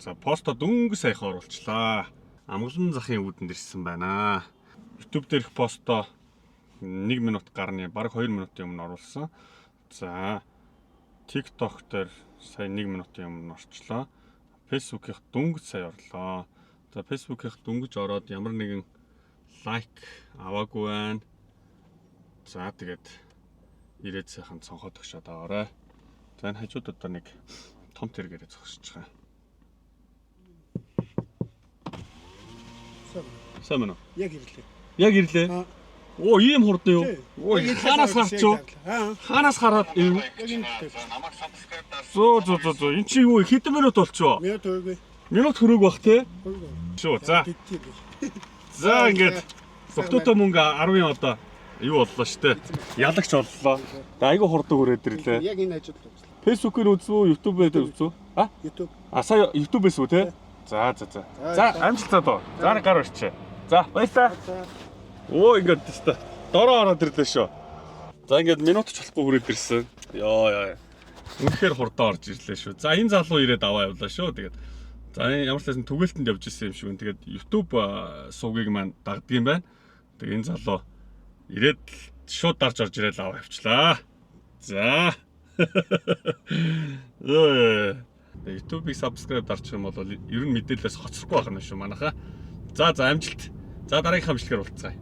За поста дөнгө саяхан оруулчлаа. Амгалан захын үүдэнд ирсэн байна. YouTube дээрх постоо 1 минут гарны бараг 2 минутын өмнө оруулсан. За TikTok дээр сая 1 минутын өмнө орчлоо. Facebook-ийнх дөнгөж сая орлоо. За Facebook-ийнх дөнгөж ороод ямар нэгэн лайк аваагүй байна. За тэгээд ирээд сайхан цонхоод өгшөөд аваарай. За энэ хажууд одоо нэг том тэргээрээ зогсож байгаа. Сайн байна уу? Яг ирлээ. Яг ирлээ. Оо ийм хурдан юу? Оо хаанаас харч юу? Хаанаас хараад ийм зөө. Энд чи юу хэдэн минут болчихоо? Минут өгөө. Минут хөрөөг бах те? Шүү. За. За ингээд зөвхөн мөнгө 10 одоо юу боллоо штэ. Ялагч боллоо. Айгу хурдан хүрээд ирлээ. Яг энэ ажил үзлээ. Facebook-ээр үзв үү, YouTube-ээр үзв үү? А? YouTube. Сая YouTube-ээс үү те? За. За амжилтаа доо. За гар орчих. За баярлалаа. Оо ингээд тест. Дороо ороод ирлээ шүү. За ингээд минут ч болохгүй хүрээд ирсэн. Яа. Үнэхээр хурдан орж ирлээ шүү. За энэ залуу ирээд аваа явлаа шүү. Тэгээд за ямар ч байсан түгэлтэнд явж исэн юм шиг. Тэгээд YouTube сувгийг маань дагдаг юм байна. Тэгээд энэ залуу ирээд шууд дарж орж ирээд аваа явчлаа. За. YouTube-ийг subscribe дарчих юм бол ер нь мэдээлэлээс хоцрохгүй байх нь шүү манайхаа. За амжилт. За дараагийнхаа бичлэгээр уулзъя.